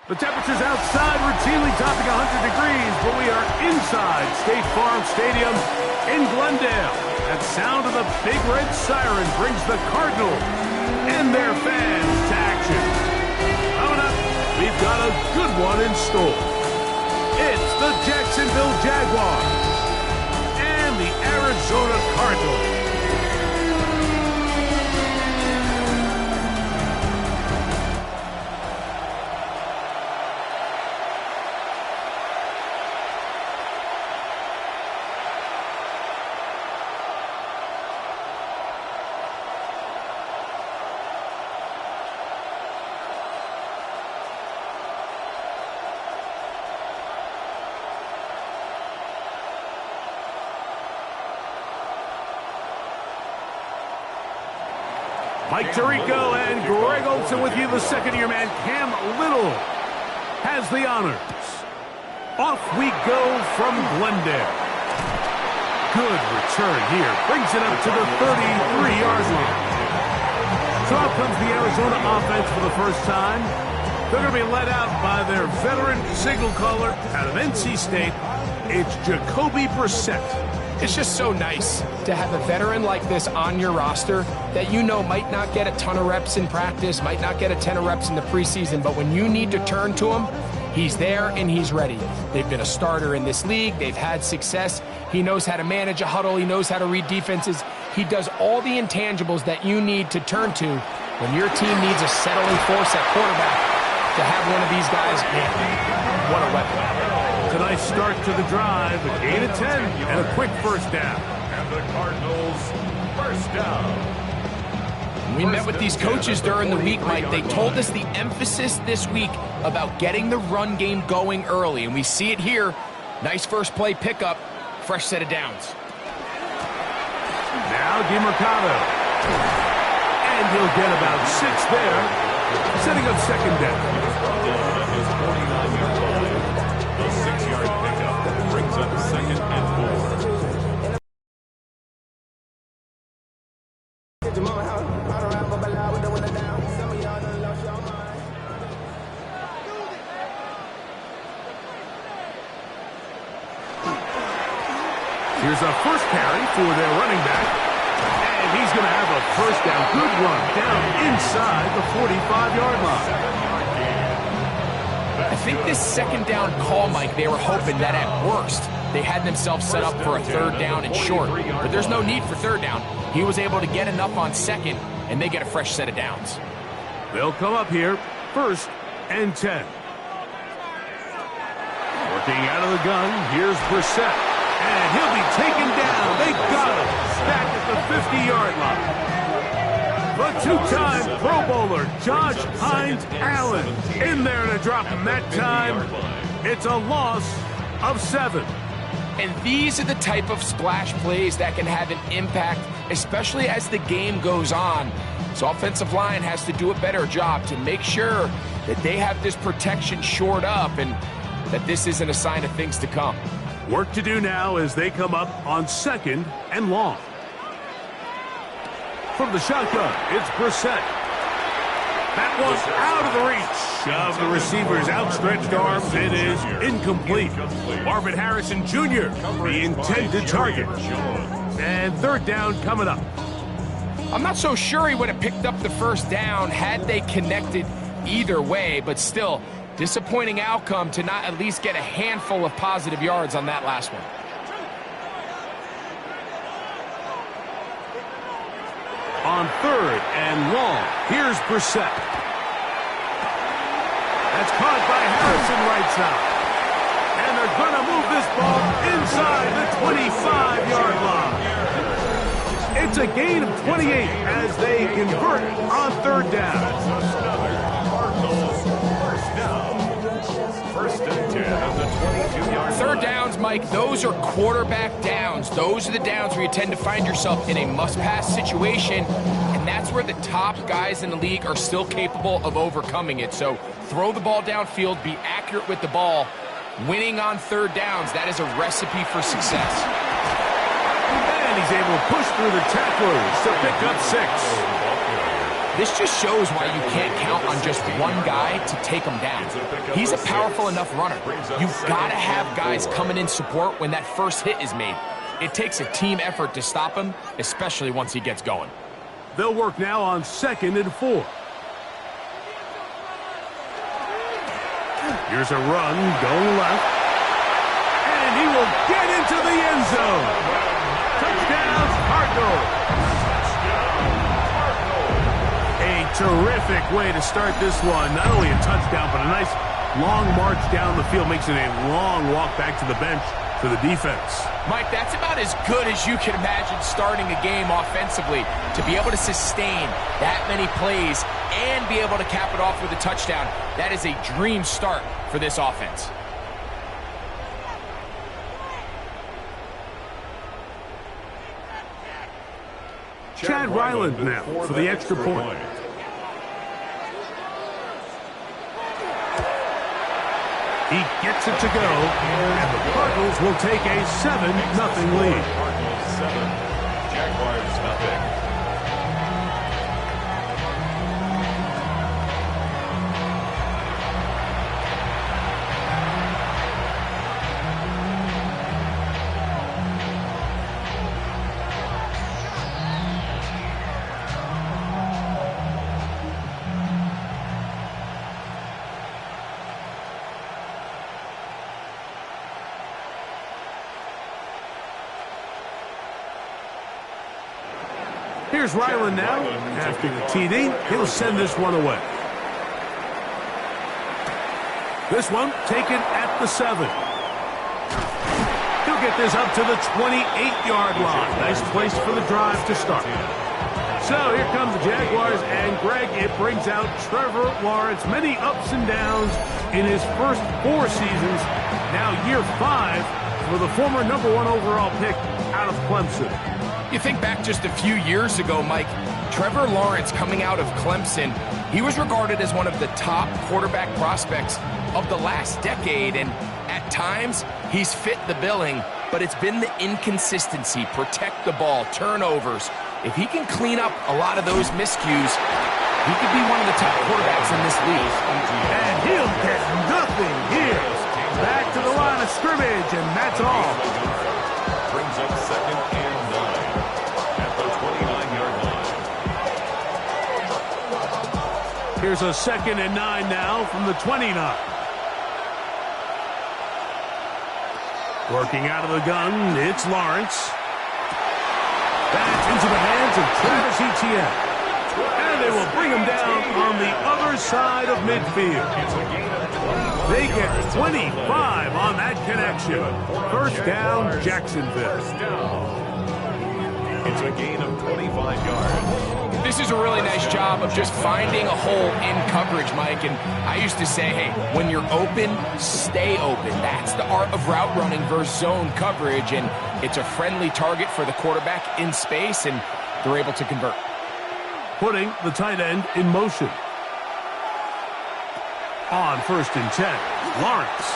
The temperatures outside routinely topping 100 degrees, but we are inside State Farm Stadium in Glendale. That sound of the Big Red Siren brings the Cardinals and their fans to action. Coming up, we've got a good one in store. It's the Jacksonville Jaguars and the Arizona Cardinals. Mike Tirico and Greg Olson with you. The second-year man, Cam Little, has the honors. Off we go from Glendale. Good return here. Brings it up to the 33-yard line. So out comes the Arizona offense for the first time. They're going to be led out by their veteran signal caller out of NC State. It's Jacoby Brissett. It's just so nice to have a veteran like this on your roster that you know might not get a ton of reps in practice, might not get a ton of reps in the preseason, but when you need to turn to him, he's there and he's ready. They've been a starter in this league. They've had success. He knows how to manage a huddle. He knows how to read defenses. He does all the intangibles that you need to turn to when your team needs a settling force at quarterback. To have one of these guys, man, what a weapon. Tonight's start to the drive, a gain of 10 and a quick first down. And the Cardinals first down. We met with these coaches during the week, Mike. They told us the emphasis this week about getting the run game going early, and we see it here. Nice first play pickup, fresh set of downs. Now DeMercado. And he'll get about 6 there, setting up second down. The 6-yard pickup brings up second and 4. Here's a first carry for their running back. And he's going to have a first down. Good run down inside the 45-yard line. I think this second down call, Mike, they were hoping that at worst they had themselves set up for a third down and short. But there's no need for third down. He was able to get enough on second, and they get a fresh set of downs. They'll come up here, first and 10. Working out of the gun, here's Brissett. And he'll be taken down. They got him. Back at the 50-yard line. The two-time Pro Bowler, Josh Hines Allen, in there to drop him that time. It's a loss of 7. And these are the type of splash plays that can have an impact, especially as the game goes on. So offensive line has to do a better job to make sure that they have this protection shored up and that this isn't a sign of things to come. Work to do now as they come up on second and long. From the shotgun, it's Brissett. That one's out of the reach of the receiver's outstretched arms. It is incomplete. Marvin Harrison Jr., the intended target. And third down coming up. I'm not so sure he would have picked up the first down had they connected either way, but still, disappointing outcome to not at least get a handful of positive yards on that last one. On third and long, here's Brissett. That's caught by Harrison right side. And they're going to move this ball inside the 25-yard line. It's a gain of 28 as they convert on third down. First and 10 on the 22-yard line. Third downs, Mike, those are quarterback downs. Those are the downs where you tend to find yourself in a must-pass situation, and that's where the top guys in the league are still capable of overcoming it. So throw the ball downfield, be accurate with the ball. Winning on third downs, that is a recipe for success. And he's able to push through the tacklers to pick up 6. This just shows why you can't count on just one guy to take him down. He's a powerful enough runner. You've got to have guys coming in support when that first hit is made. It takes a team effort to stop him, especially once he gets going. They'll work now on 2nd and 4. Here's a run going left. And he will get into the end zone. Touchdown, Cardinals. A terrific way to start this one. Not only a touchdown, but a nice long march down the field. Makes it a long walk back to the bench for the defense. Mike, that's about as good as you can imagine starting a game offensively. To be able to sustain that many plays and be able to cap it off with a touchdown, that is a dream start for this offense. Chad Ryland now for the extra point. He gets it to go, and the Cardinals will take a 7-0 lead. Cardinals 7, Jaguars nothing. Here's Ryland now. After the TD, he'll send this one away. This one taken at the 7. He'll get this up to the 28-yard line. Nice place for the drive to start. So here come the Jaguars, and Greg, it brings out Trevor Lawrence. Many ups and downs in his first 4 seasons. Now year 5 for the former #1 overall pick out of Clemson. You think back just a few years ago, Mike, Trevor Lawrence coming out of Clemson, he was regarded as one of the top quarterback prospects of the last decade, and at times he's fit the billing, but it's been the inconsistency, protect the ball, turnovers. If he can clean up a lot of those miscues, he could be one of the top quarterbacks in this league. And he'll get nothing here. Back to the line of scrimmage, and that's all. Brings up 2nd and 9 at the 29-yard line. Here's a 2nd and 9 now from the 29. Working out of the gun, it's Lawrence. That's into the hands of Travis Etienne. And they will bring him down on the other side of midfield. They get 25 on that connection. First down, Jacksonville. It's a gain of 25 yards. This is a really nice job of just finding a hole in coverage, Mike. And I used to say, hey, when you're open, stay open. That's the art of route running versus zone coverage. And it's a friendly target for the quarterback in space, and they're able to convert. Putting the tight end in motion. On 1st and 10, Lawrence.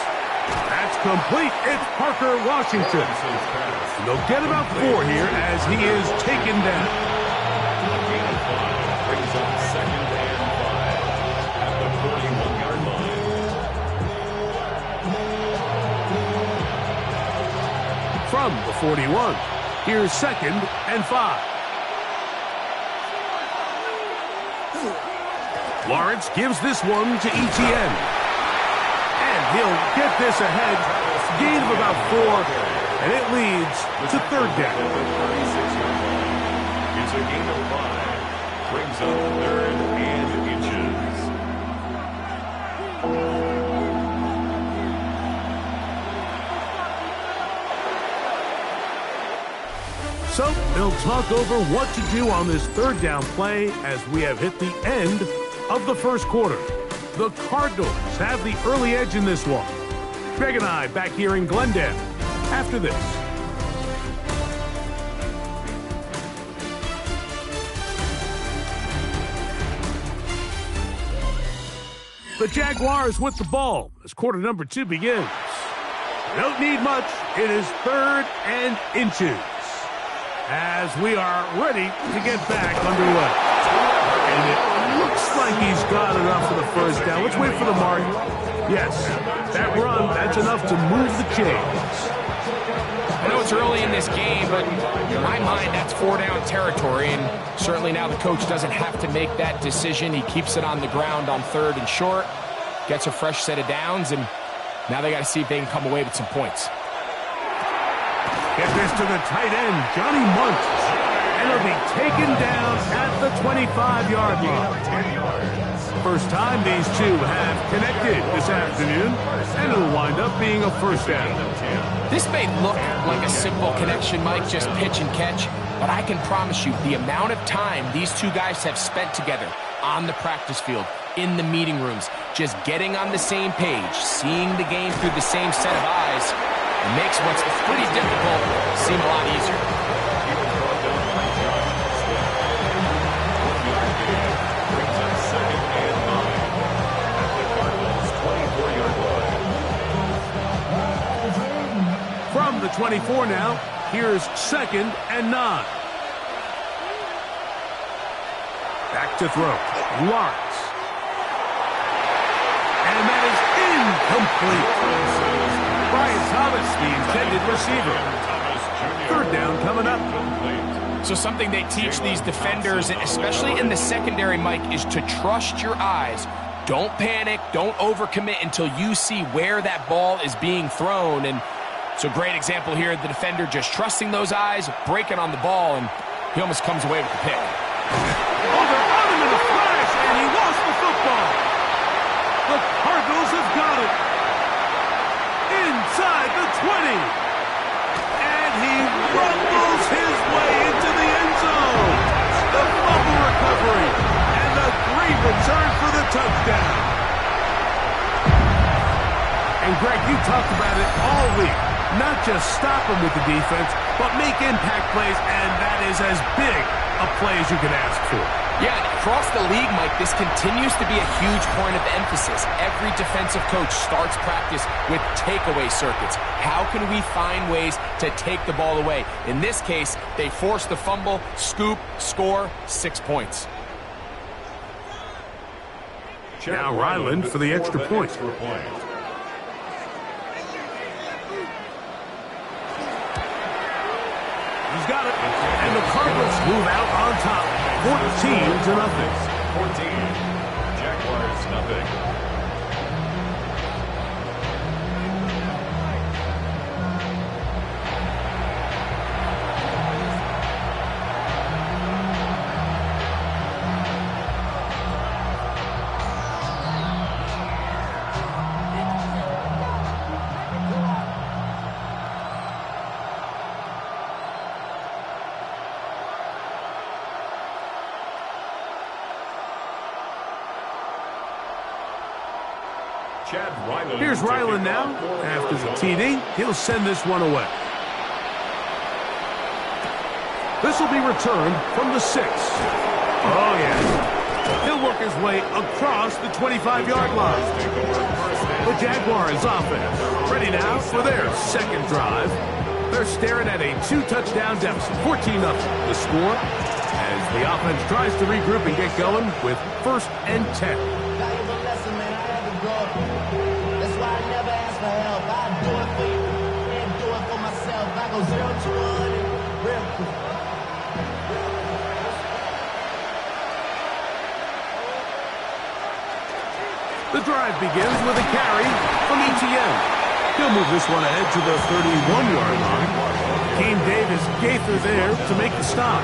That's complete. It's Parker Washington. And they'll get about 4 here as he is taken down. Gain of 5 brings up 2nd and 5 at the 41-yard line. From the 41, here's 2nd and 5. Lawrence gives this one to Etienne. And he'll get this ahead. Gain of about 4, and it leads to 3rd down. It's a gain of 5. Brings up 3rd and inches. So they'll talk over what to do on this 3rd down play as we have hit the end of the first quarter. The Cardinals have the early edge in this one. Greg and I back here in Glendale after this. The Jaguars with the ball as quarter number 2 begins. Don't need much. It is 3rd and inches as we are ready to get back underway. And it Looks like he's got enough for the first down. Let's wait for the mark. Yes, that run, that's enough to move the chains. I know it's early in this game, but in my mind, that's 4-down territory, and certainly now the coach doesn't have to make that decision. He keeps it on the ground on 3rd and short, gets a fresh set of downs, and now they got to see if they can come away with some points. Get this to the tight end, Johnny Munt, and it'll be taken down at the 25-yard line. First time these two have connected this afternoon, and it'll wind up being a first down. This may look like a simple connection, Mike, just pitch and catch, but I can promise you the amount of time these two guys have spent together on the practice field, in the meeting rooms, just getting on the same page, seeing the game through the same set of eyes, it makes what's pretty difficult seem a lot easier. From the 24 now, here's 2nd and 9. Back to throw. Lawrence. And that is incomplete. Brian Thomas, the intended receiver. 3rd down coming up. So something they teach these defenders, especially in the secondary, Mike, is to trust your eyes. Don't panic. Don't overcommit until you see where that ball is being thrown. And so great example here, the defender just trusting those eyes, breaking on the ball, and he almost comes away with the pick. Over on him in a flash, and he lost the football. The Cardinals have got it. Inside the 20. And he rumbles his way into the end zone. The fumble recovery, and the great return for the touchdown. And Greg, you talked about it all week. Not just stop them with the defense, but make impact plays, and that is as big a play as you can ask for. Yeah, and across the league, Mike, this continues to be a huge point of emphasis. Every defensive coach starts practice with takeaway circuits. How can we find ways to take the ball away? In this case, they force the fumble, scoop, score, 6 points. Now Ryland for the extra point. He's got it. And the Cardinals move out on top. 14-0. 14. Jaguars nothing. Here's Ryland now. After the TD, he'll send this one away. This will be returned from the 6. Oh, yeah. He'll work his way across the 25-yard line. The Jaguars offense ready now for their second drive. They're staring at a 2-touchdown deficit, 14-0. The score as the offense tries to regroup and get going with 1st and 10. The drive begins with a carry from ETN. He'll move this one ahead to the 31-yard line. Kane Davis Gaither there to make the stop.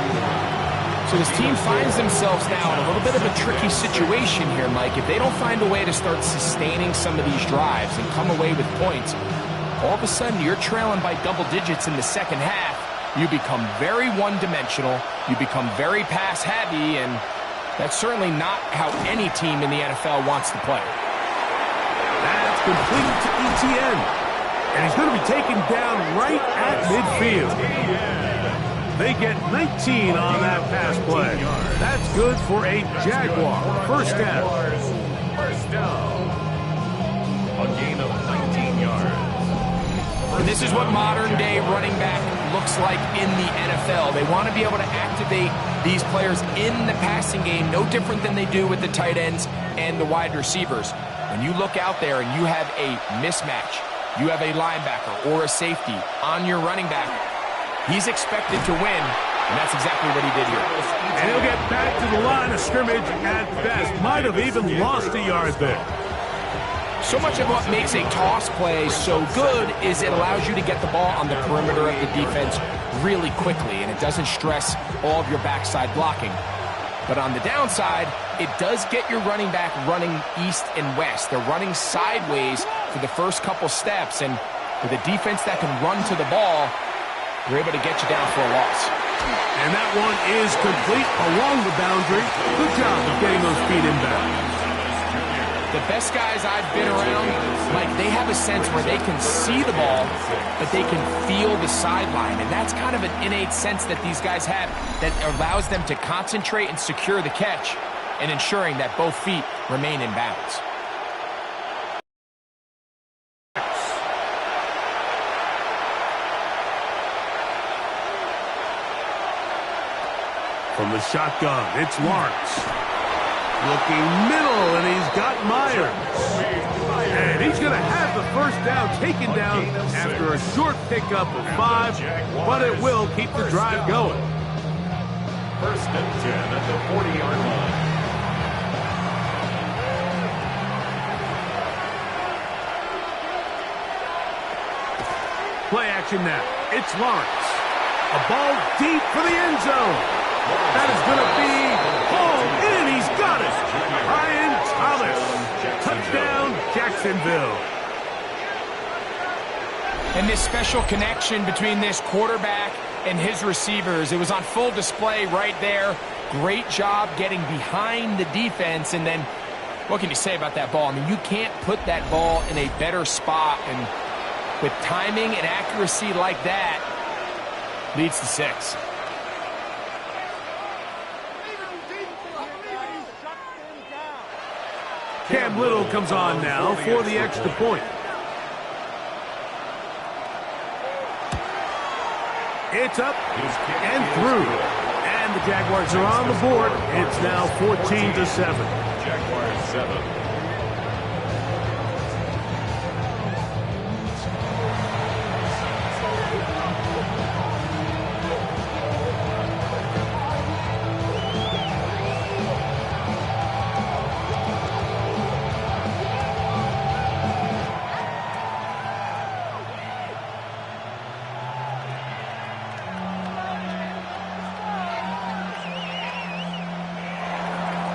So this team finds themselves now in a little bit of a tricky situation here, Mike. If they don't find a way to start sustaining some of these drives and come away with points, all of a sudden you're trailing by double digits in the second half. You become very one-dimensional. You become very pass-heavy, and that's certainly not how any team in the NFL wants to play. That's complete to ETN. And he's going to be taken down right at midfield. They get 19 on that pass play. That's good for a Jaguar first down. First down. A gain of 19 yards. And this is what modern-day running back looks like in the NFL. They want to be able to activate these players in the passing game, no different than they do with the tight ends and the wide receivers. When you look out there and you have a mismatch, you have a linebacker or a safety on your running back, he's expected to win, and that's exactly what he did here. And he'll get back to the line of scrimmage at best. Might have even lost a yard there. So much of what makes a toss play so good is it allows you to get the ball on the perimeter of the defense really quickly, and it doesn't stress all of your backside blocking. But on the downside, it does get your running back running east and west. They're running sideways for the first couple steps, and with a defense that can run to the ball, they're able to get you down for a loss. And that one is complete along the boundary. Good job of getting those feet inbound. The best guys I've been around, Mike, they have a sense where they can see the ball, but they can feel the sideline. And that's kind of an innate sense that these guys have that allows them to concentrate and secure the catch and ensuring that both feet remain in bounds. From the shotgun, it's Lawrence. Looking middle, and he's got Myers. And he's going to have the first down taken down after a short pickup of 5, but it will keep the drive going. First and 10 at the 40-yard line. Play action now. It's Lawrence. A ball deep for the end zone. That is going to be hauled in. He's got it. Ryan Thomas. Touchdown, Jacksonville. And this special connection between this quarterback and his receivers, it was on full display right there. Great job getting behind the defense. And then what can you say about that ball? I mean, you can't put that ball in a better spot. And with timing and accuracy like that, leads to 6. Cam Little comes on now for the extra point. It's up and through. And the Jaguars are on the board. It's now 14-7. Jaguars 7.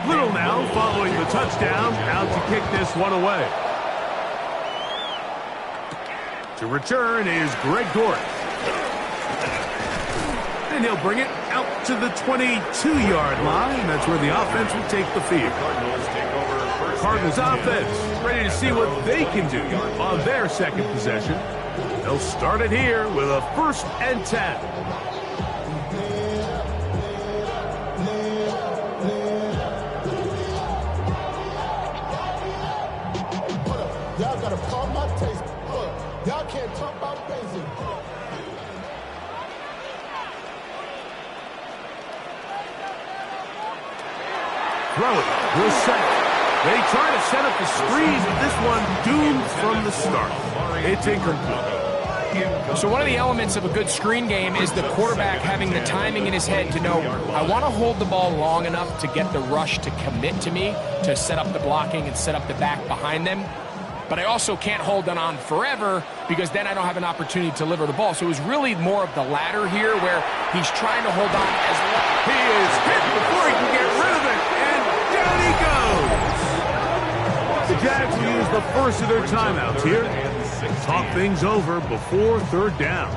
Little now following the touchdown, out to kick this one away. To return is Greg Dortch. And he'll bring it out to the 22-yard line. That's where the offense will take the field. Cardinals offense ready to see what they can do on their second possession. They'll start it here with a 1st and 10. Y'all gotta calm my taste. Y'all can't talk about basic. Throw it. Brissett. They try to set up the screen, but this one doomed from the start. It's incomplete. So one of the elements of a good screen game is the quarterback having the timing in his head to know, I want to hold the ball long enough to get the rush to commit to me, to set up the blocking and set up the back behind them. But I also can't hold it on forever because then I don't have an opportunity to deliver the ball. So it was really more of the latter here where he's trying to hold on as long. He is hit before he can get rid of it, and down he goes. The Jags will use the first of their timeouts here. Talk things over before 3rd down.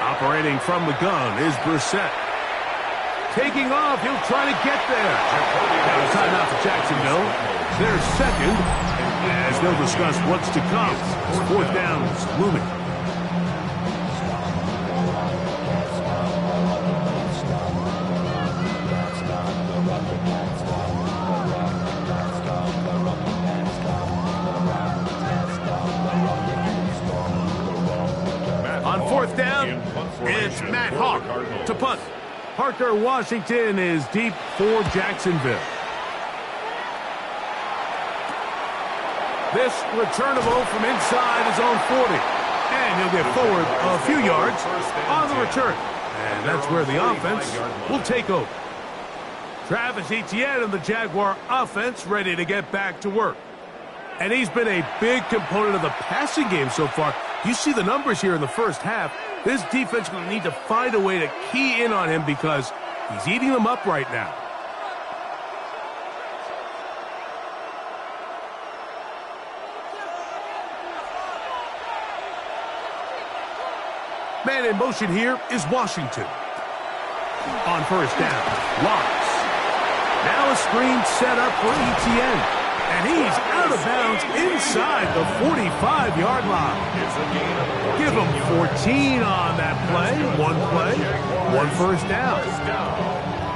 Operating from the gun is Brissett. taking off. He'll try to get there. Now a timeout for Jacksonville. They're second, as they'll discuss what's to come. Fourth down is looming. On fourth down, it's Matt Hawk to punt. Parker Washington is deep for Jacksonville. This returnable from inside his own 40. And he'll get forward a few yards on the return. And that's where the offense will take over. Travis Etienne and the Jaguar offense ready to get back to work. And he's been a big component of the passing game so far. You see the numbers here in the first half. This defense is going to need to find a way to key in on him because he's eating them up right now. Man in motion here is Washington. On first down, Lawrence. Now a screen set up for Etienne. And he's out of bounds inside the 45-yard line. Give him 14 on that play. One first down.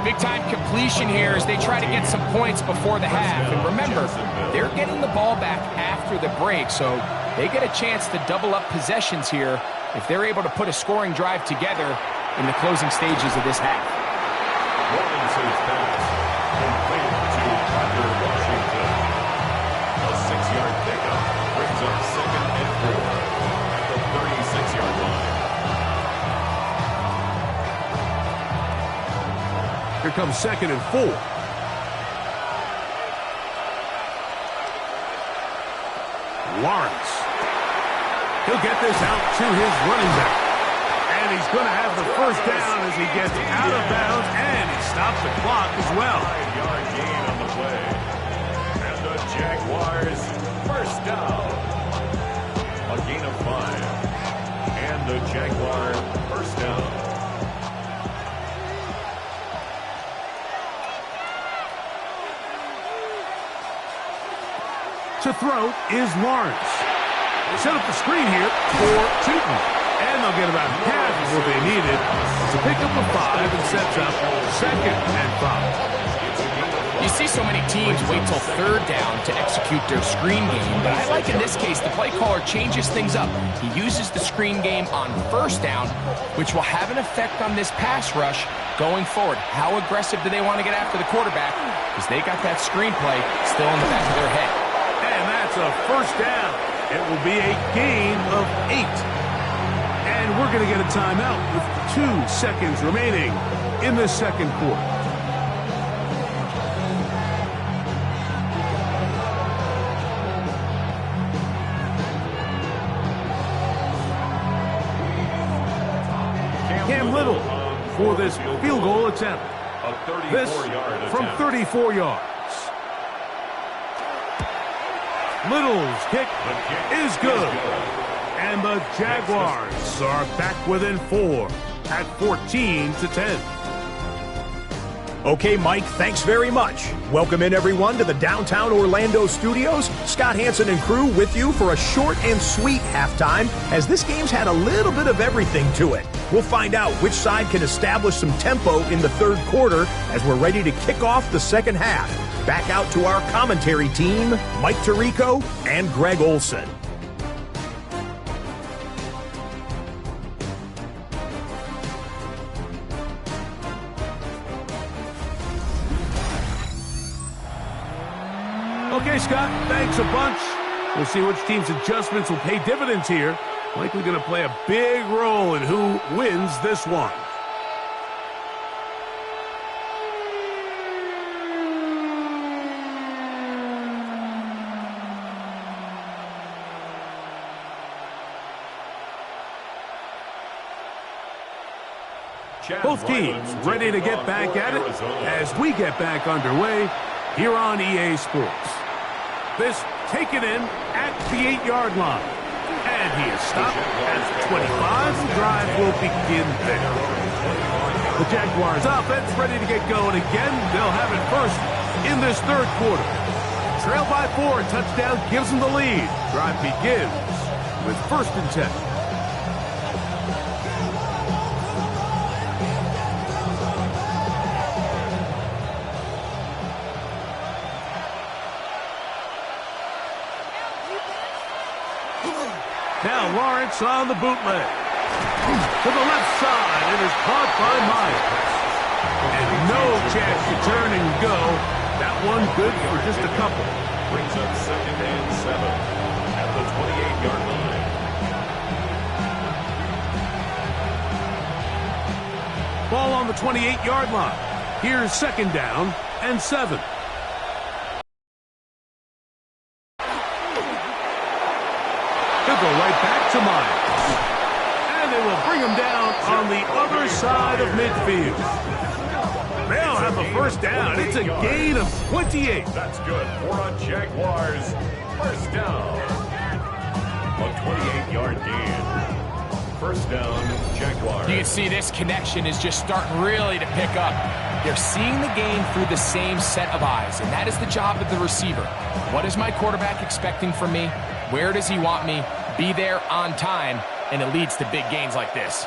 Big-time completion here as they try to get some points before the half. And remember, they're getting the ball back after the break, so they get a chance to double up possessions here if they're able to put a scoring drive together in the closing stages of this half. Robinson's pass completed to Parker Washington. A 6-yard pickup brings up second and 4 at the 36-yard line. Here comes second and 4. Lawrence. He'll get this out to his running back. And he's going to have the first down as he gets out of bounds, and he stops the clock as well. 5-yard gain on the play. And the Jaguars first down. A gain of 5. And the Jaguar first down. To throw is Lawrence. Set up the screen here for Tootin. And they'll get about half of what they needed to pick up a 5 and sets up second and 5. You see so many teams wait till third down to execute their screen game, but I like in this case the play caller changes things up. He uses the screen game on first down, which will have an effect on this pass rush going forward. How aggressive do they want to get after the quarterback? Because they got that screen play still in the back of their head. And that's a first down. It will be a gain of 8. And we're going to get a timeout with 2 seconds remaining in the second quarter. Cam Little for this field goal attempt. This from 34 yards. Little's kick is good. And the Jaguars are back within 4 at 14-10. Okay, Mike, thanks very much. Welcome in, everyone, to the downtown Orlando studios. Scott Hansen and crew with you for a short and sweet halftime, as this game's had a little bit of everything to it. We'll find out which side can establish some tempo in the third quarter as we're ready to kick off the second half. Back out to our commentary team, Mike Tirico and Greg Olson. Okay, Scott, thanks a bunch. We'll see which team's adjustments will pay dividends here. Likely going to play a big role in who wins this one. Both teams ready to get back at it as we get back underway here on EA Sports. This taken in at the 8-yard line. And he is stopped at the 25. The drive will begin there. The Jaguars offense ready to get going again. They'll have it first in this third quarter. Trailed by 4, touchdown gives them the lead. Drive begins with 1st and 10. Now Lawrence on the bootleg. To the left side, it is caught by Myers. And no chance to turn and go. That one good for just a couple. Brings up 2nd and 7 at the 28-yard line. Ball on the 28-yard line. Here's 2nd down and 7. He'll go right back to Myers. And they will bring him down on the other side of midfield. They'll have a 1st down. It's a gain of 28. That's good for a Jaguars 1st down. A 28-yard gain. 1st down, Jaguars. You can see this connection is just starting really to pick up. They're seeing the game through the same set of eyes, and that is the job of the receiver. What is my quarterback expecting from me? Where does he want me? Be there on time, and it leads to big gains like this.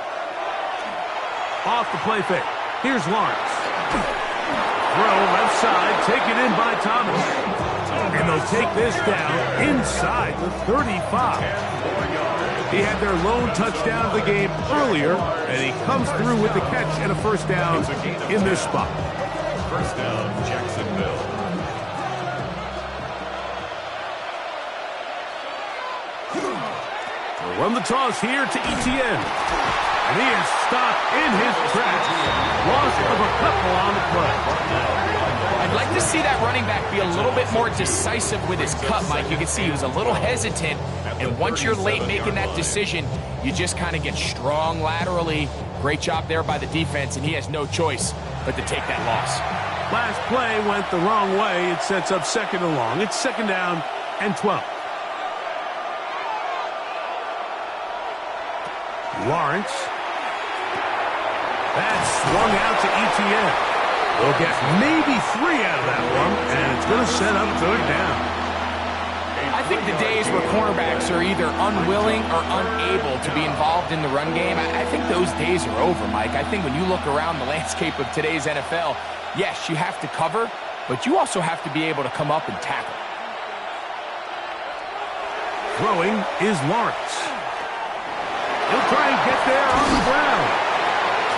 Off the play fake. Here's Lawrence. Throw left side, taken in by Thomas. And they'll take this down inside the 35. He had their lone touchdown of the game earlier, and he comes through with the catch and a 1st down in this spot. 1st down, Jacksonville. Run the toss here to Etienne. And he is stopped in his tracks. Loss of a couple on the play. I'd like to see that running back be a little bit more decisive with his cut, Mike. You can see he was a little hesitant, and once you're late making that decision, you just kind of get strong laterally. Great job there by the defense, and he has no choice but to take that loss. Last play went the wrong way. It sets up 2nd and long. It's 2nd down and 12. Lawrence. That's swung out to Etienne. They'll get maybe 3 out of that one, and it's going to set up 3rd down. I think the days where cornerbacks are either unwilling or unable to be involved in the run game, I think those days are over, Mike. I think when you look around the landscape of today's NFL, yes, you have to cover, but you also have to be able to come up and tackle. Throwing is Lawrence. He'll try and get there on the ground.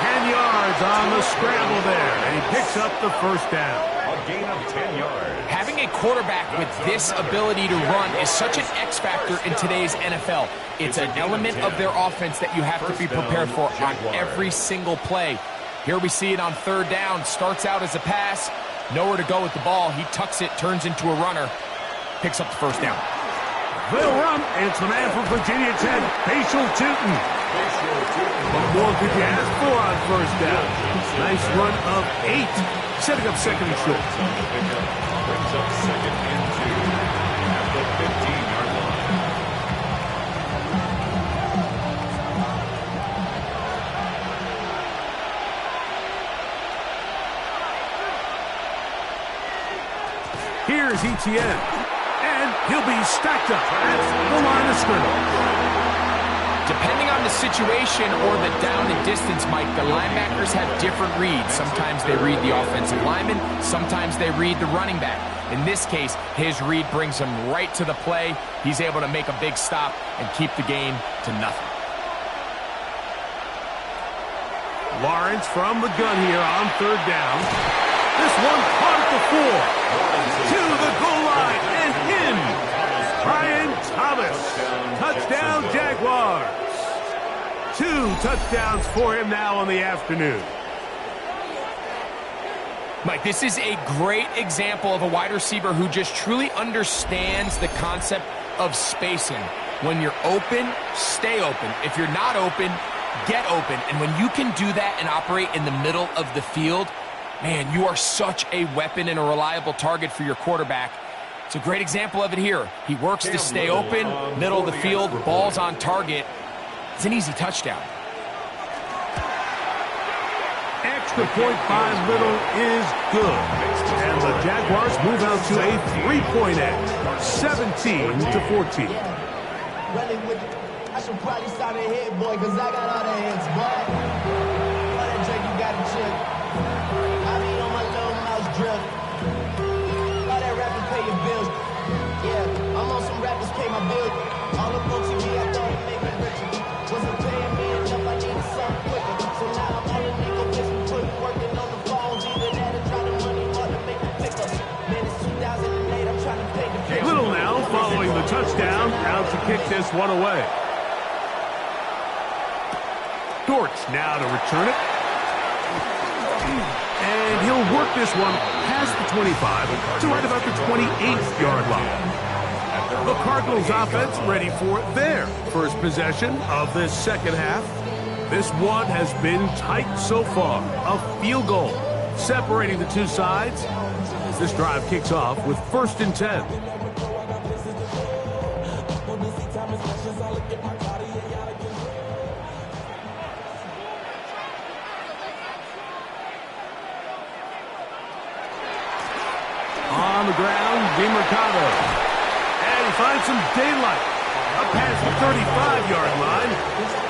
10 yards on the scramble there, and he picks up the 1st down. A gain of 10 yards. Having a quarterback with this ability to run is such an X factor in today's NFL. It's an element of their offense that you have to be prepared for on every single play. Here we see it on 3rd down. Starts out as a pass. Nowhere to go with the ball. He tucks it, turns into a runner. Picks up the 1st down. They'll run. It's the man from Virginia Tech, Facial Tootin. What more could you ask for on 1st down? Nice run of 8, setting up 2nd and short. Brings up 2nd and 2 at the 15-yard line. Here's Etienne. And he'll be stacked up at the line of scrimmage. Depending on the situation or the down and distance, Mike, the linebackers have different reads. Sometimes they read the offensive lineman. Sometimes they read the running back. In this case, his read brings him right to the play. He's able to make a big stop and keep the game to nothing. Lawrence from the gun here on 3rd down. This one caught at the 4. To the goal line and in. Brian Thomas. Touchdown, Jaguars. 2 touchdowns for him now on the afternoon. Mike, this is a great example of a wide receiver who just truly understands the concept of spacing. When you're open, stay open. If you're not open, get open. And when you can do that and operate in the middle of the field, man, you are such a weapon and a reliable target for your quarterback. It's a great example of it here. He works to stay open, middle of the field, ball's on target. It's an easy touchdown. extra point by Little is good. And the Jaguars move out to a 3-point edge, 17-14. Running with it. I should probably start a hit, boy, because I got all the hits, boy. All that drink, you got to chip. I be on my little mouse drip. All that rapping pay your bills. Yeah, I'm on some rappers pay my bills. All up on TV, I thought it made me richer. Wasn't paying me enough, I needed something quicker. So now I'm on a nigga bitch, putting working on the phones. Either that or try to money hard to make the pickups. Man, it's 2008, I'm trying to pay the bills. Little now following the touchdown, out to kick this one away. Dortch now to return it. And he'll work this one past the 25 to right about the 28-yard line. The Cardinals offense ready for their first possession of this second half. This one has been tight so far. A field goal separating the two sides. This drive kicks off with 1st and 10. On the ground, DeMercado. And he finds some daylight. Up past the 35-yard line.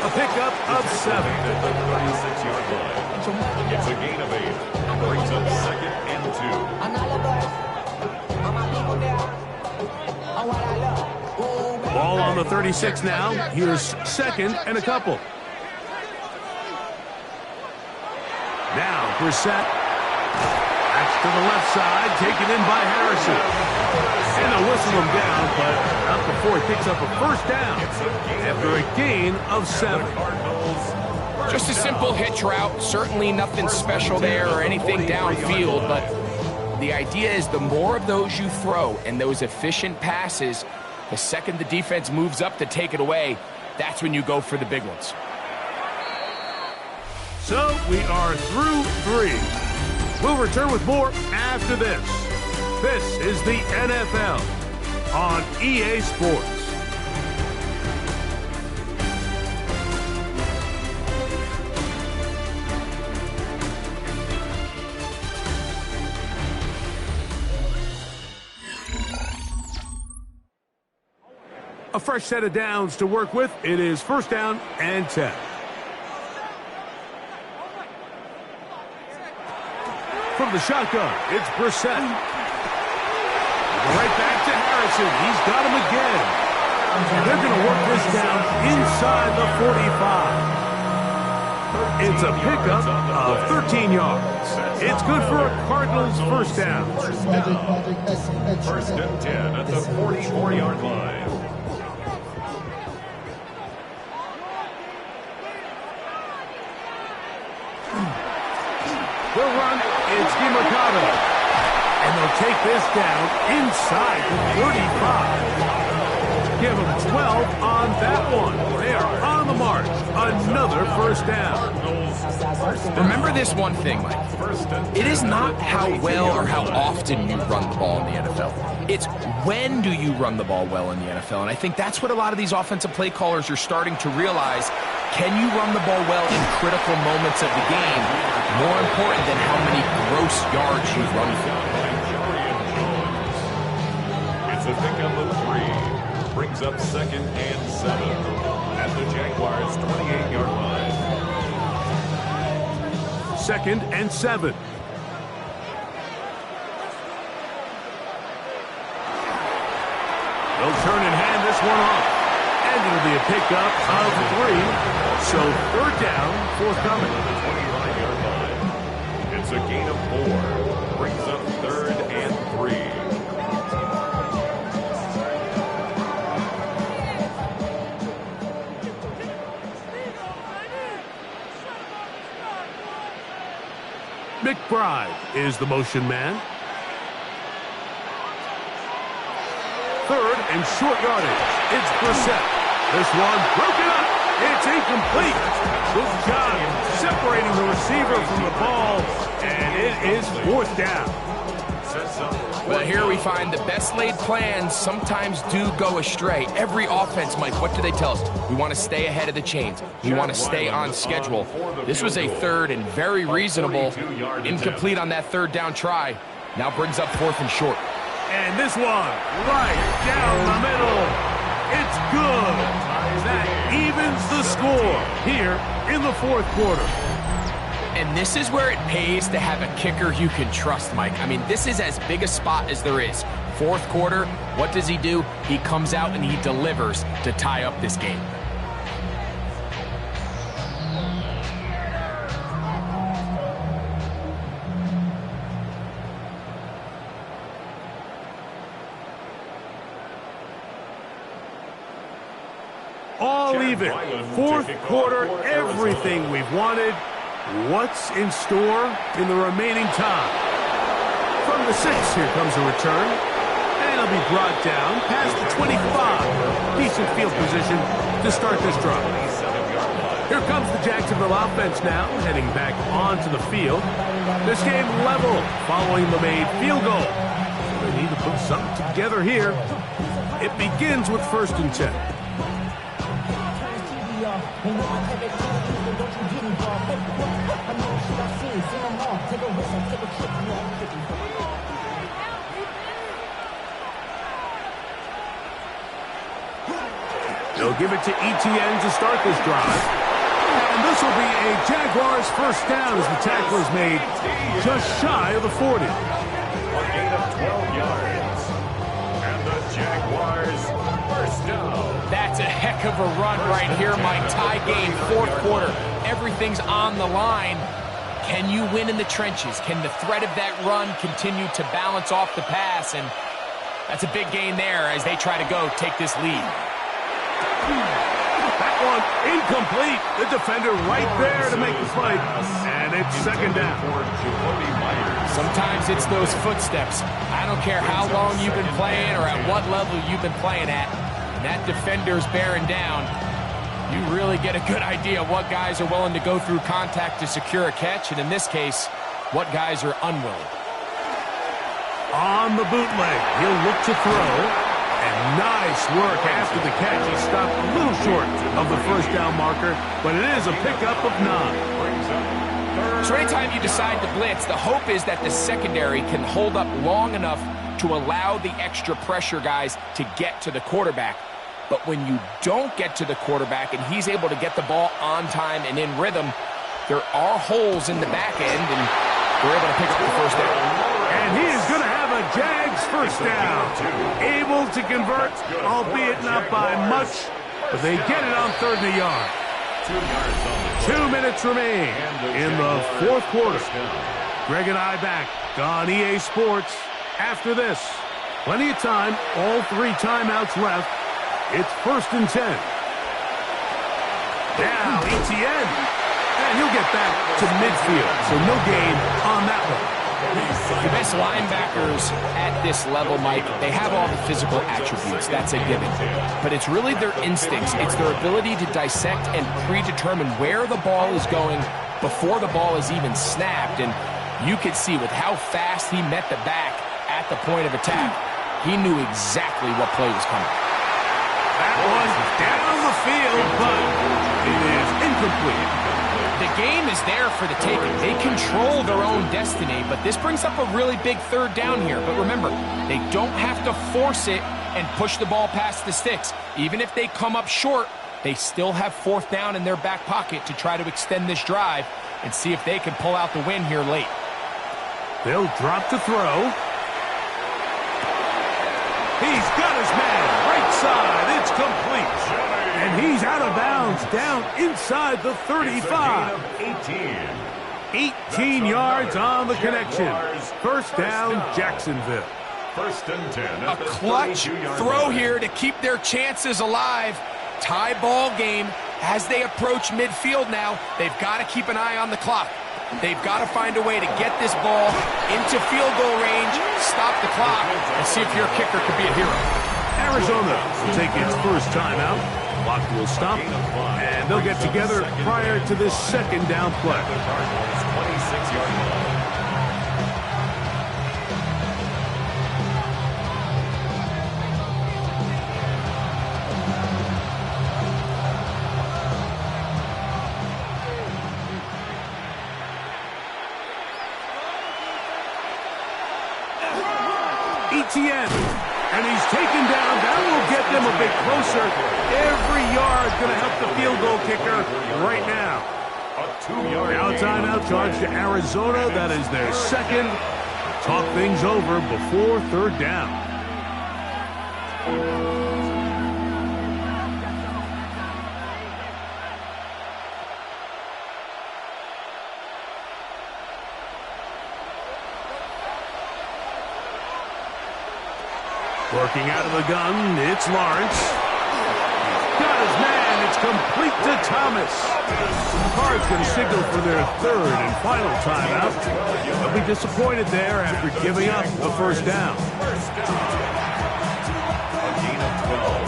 A pickup of 7. At the 36-yard line. It's a gain of 8. Brings up 2nd and 2. Ball on the 36 now. Here's 2nd and a couple. Now Brissett. To the left side, taken in by Harrison. And they'll whistle him down, but not before he picks up a 1st down after a gain of 7. Just a simple hitch route. Certainly nothing special there or anything downfield, but the idea is the more of those you throw and those efficient passes, the second the defense moves up to take it away, that's when you go for the big ones. So we are through 3. We'll return with more after this. This is the NFL on EA Sports. A fresh set of downs to work with. It is 1st down and 10. From the shotgun, it's Brissett. Right back to Harrison. He's got him again. And they're going to work this down inside the 45. It's a pickup of 13 yards. It's good for a Cardinals 1st down. 1st and 10 at the 44-yard line. They'll run. It's DeMercado. And they'll take this down inside the 35. Give them 12 on that one. They are on the march. Another 1st down. Remember this one thing, Mike. It is not how well or how often you run the ball in the NFL. It's when do you run the ball well in the NFL. And I think that's what a lot of these offensive play callers are starting to realize. Can you run the ball well in critical moments of the game? More important than how many gross yards you run for. It's a pickup of 3. Brings up 2nd and 7 at the Jaguars' 28-yard line. 2nd and 7. They'll turn and hand this one off. And it'll be a pickup of 3. So 3rd down, forthcoming. The 25-yard line. It's a gain of 4. Brings up 3rd and 3. McBride is the motion man. 3rd and short yardage. It's Brissett. This one broken up. It's incomplete. Good job separating the receiver from the ball. And it is 4th down. But here we find the best laid plans sometimes do go astray. Every offense, Mike, what do they tell us? We want to stay ahead of the chains. We want to stay on schedule. This was a third and very reasonable. Incomplete on that third down try. Now brings up 4th and short. And this one, right down the middle. It's good. That evens the score here in the 4th quarter. And this is where it pays to have a kicker you can trust, Mike. I mean, this is as big a spot as there is. 4th quarter, what does he do? He comes out and he delivers to tie up this game. All even. 4th quarter, everything we've wanted. What's in store in the remaining time? From the 6, here comes a return. And it'll be brought down past the 25. Decent field position to start this drive. Here comes the Jacksonville offense now, heading back onto the field. This game level following the made field goal. So they need to put something together here. It begins with 1st and 10. They'll give it to ETN to start this drive. And this will be a Jaguars 1st down as the tackle is made just shy of the 40. A gain of 12 yards. And the Jaguars 1st down. That's a heck of a run right here, Mike. Tie game, 4th quarter. Everything's on the line. Can you win in the trenches? Can the threat of that run continue to balance off the pass? And that's a big gain there as they try to go take this lead. That one incomplete. The defender right there to make the play. And it's 2nd down. Sometimes it's those footsteps. I don't care how long you've been playing or at what level you've been playing at. And that defender's bearing down. You really get a good idea of what guys are willing to go through contact to secure a catch, and in this case, what guys are unwilling. On the bootleg, he'll look to throw. And nice work after the catch. He stopped a little short of the 1st down marker, but it is a pickup of 9. So anytime you decide to blitz, the hope is that the secondary can hold up long enough to allow the extra pressure guys to get to the quarterback. But when you don't get to the quarterback and he's able to get the ball on time and in rhythm, there are holes in the back end, and they're able to pick up the 1st down. And he is going to have a Jags 1st down. Able to convert, albeit not by much, but they get it on 3rd and a yard. 2 minutes remain in the 4th quarter. Greg and I back on EA Sports after this. Plenty of time, all 3 timeouts left. It's 1st and 10. Now ETN, and he'll get back to midfield, so no gain on that one. The best linebackers at this level, Mike, they have all the physical attributes. That's a given. But it's really their instincts. It's their ability to dissect and predetermine where the ball is going before the ball is even snapped. And you could see with how fast he met the back at the point of attack, he knew exactly what play was coming. That was down the field, but it is incomplete. The game is there for the taking. They control their own destiny, but this brings up a really big 3rd down here. But remember, they don't have to force it and push the ball past the sticks. Even if they come up short, they still have 4th down in their back pocket to try to extend this drive and see if they can pull out the win here late. They'll drop to throw. He's got his man right side. It's complete. And he's out of bounds down inside the 35. 18 yards on the connection. 1st down, Jacksonville. 1st and 10. A clutch throw here to keep their chances alive. Tie ball game as they approach midfield now. They've got to keep an eye on the clock. They've got to find a way to get this ball into field goal range, stop the clock, and see if your kicker could be a hero. Arizona will take its 1st timeout. Clock will stop, and they'll get together prior to this 2nd down play. ETN. And he's taken down. That will get them a bit closer. Every yard going to help the field goal kicker right now. Now timeout charge to Arizona. That is their second. Talk things over before third down. Working out of the gun, it's Lawrence. Got his man, it's complete to Thomas. Cards going to signal for their third and final timeout. They'll be disappointed there after giving up a first down. A gain of 12.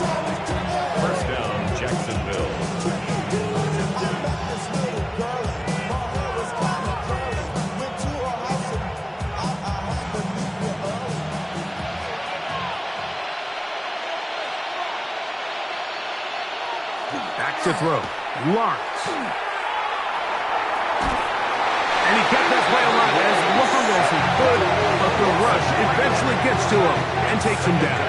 First down, Jacksonville. Back to throw. Lawrence. And he kept that play alive as long as he could, but the rush eventually gets to him and takes him down.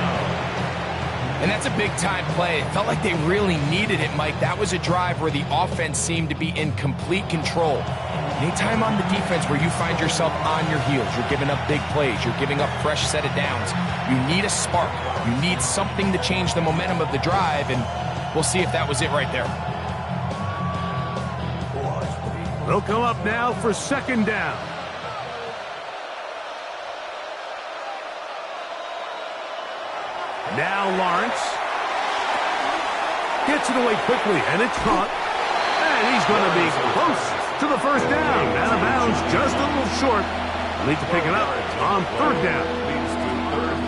And that's a big-time play. It felt like they really needed it, Mike. That was a drive where the offense seemed to be in complete control. Anytime on the defense where you find yourself on your heels, you're giving up big plays, you're giving up fresh set of downs, you need a spark. You need something to change the momentum of the drive, and we'll see if that was it right there. They'll come up now for second down. Now Lawrence gets it away quickly, and it's caught. And he's going to be close to the first down. Out of bounds, just a little short. Need to pick it up on third down.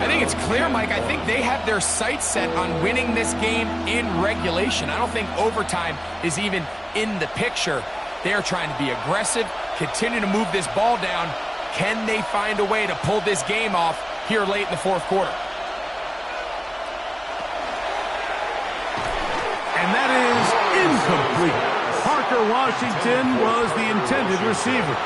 I think it's clear, Mike. I think they have their sights set on winning this game in regulation. I don't think overtime is even in the picture. They're trying to be aggressive, continue to move this ball down. Can they find a way to pull this game off here late in the fourth quarter? And that is incomplete. Parker Washington was the intended receiver.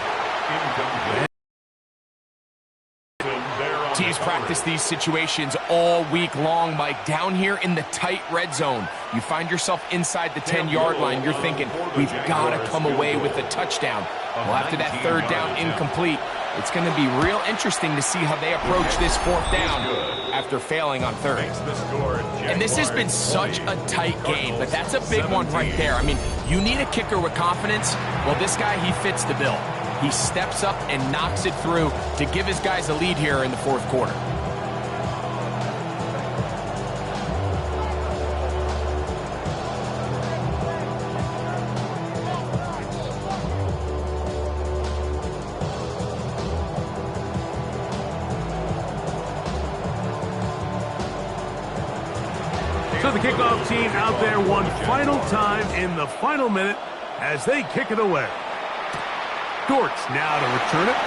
Teams practice these situations all week long, Mike. Down here in the tight red zone, you find yourself inside the 10-yard line. You're thinking, we've got to come away with a touchdown. Well, after that third down incomplete, it's going to be real interesting to see how they approach this fourth down after failing on third. And this has been such a tight game, but that's a big one right there. I mean, you need a kicker with confidence. Well, this guy, he fits the bill. He steps up and knocks it through to give his guys a lead here in the fourth quarter. So the kickoff team out there one final time in the final minute as they kick it away. Dortch now to return it.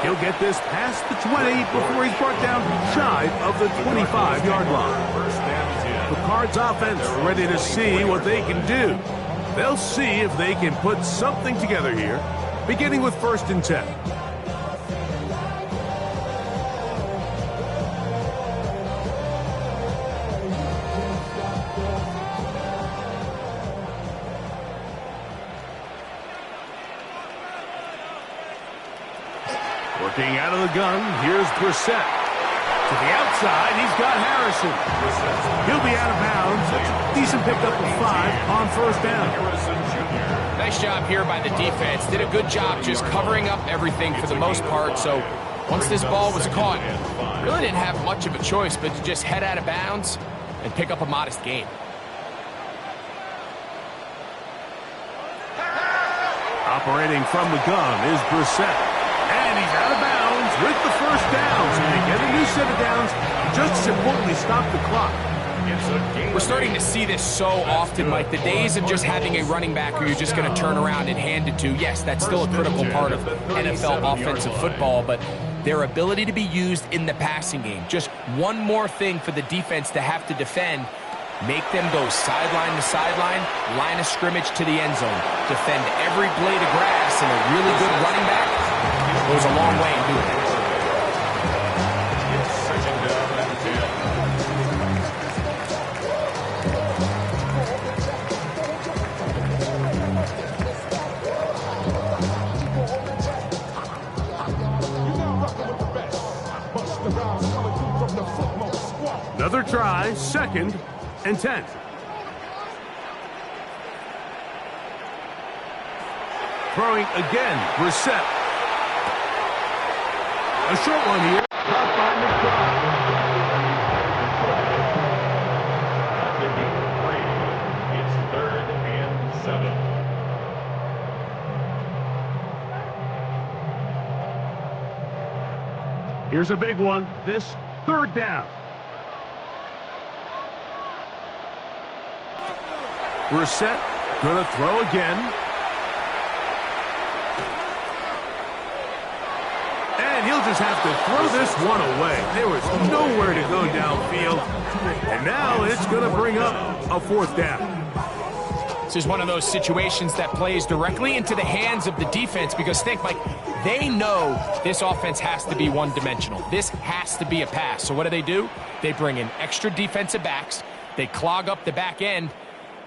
He'll get this past the 20 before he's brought down shy of the 25-yard line. The Cards offense ready to see what they can do. They'll see if they can put something together here, beginning with 1st and 10. Working out of the gun, here's Brissett. To the outside, he's got Harrison. He'll be out of bounds. That's a decent pickup of 5 on first down. Nice job here by the defense. Did a good job just covering up everything for the most part. So once this ball was caught, really didn't have much of a choice but to just head out of bounds and pick up a modest gain. Operating from the gun is Brissett. And he's out of bounds with the first down. So they get a new set of downs. Just as importantly, stop the clock. We're starting to see this so often, Mike. The days of just having a running back who you're just going to turn around and hand it to, yes, that's still a critical part of NFL offensive football, but their ability to be used in the passing game, just one more thing for the defense to have to defend, make them go sideline to sideline, line of scrimmage to the end zone, defend every blade of grass, and a really good running back goes a long way in doing it. Another try, 2nd and 10. Throwing again, Brissett. A short one here. Caught by That's a 3. It's 3rd and 7. Here's a big one. This 3rd down. Brissett gonna throw again. And he'll just have to throw this one away. There was nowhere to go downfield. And now it's going to bring up a 4th down. This is one of those situations that plays directly into the hands of the defense because think, Mike, they know this offense has to be one-dimensional. This has to be a pass. So what do? They bring in extra defensive backs. They clog up the back end.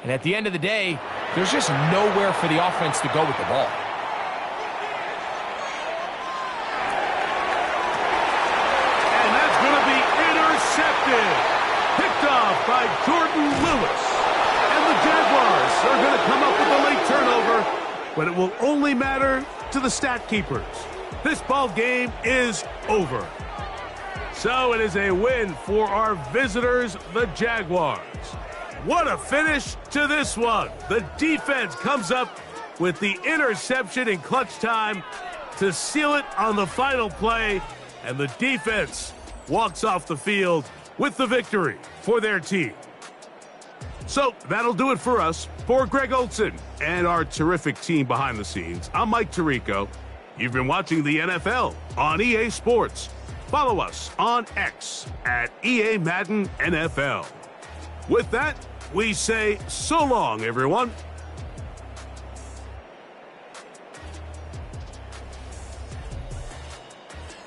And at the end of the day, there's just nowhere for the offense to go with the ball. Picked off by Jordan Lewis. And the Jaguars are going to come up with a late turnover, but it will only matter to the stat keepers. This ball game is over. So it is a win for our visitors, the Jaguars. What a finish to this one. The defense comes up with the interception in clutch time to seal it on the final play, and the defense walks off the field with the victory for their team. So that'll do it for us. For Greg Olson and our terrific team behind the scenes, I'm Mike Tirico. You've been watching the NFL on EA Sports. Follow us on X at EA Madden NFL. With that, we say so long, everyone.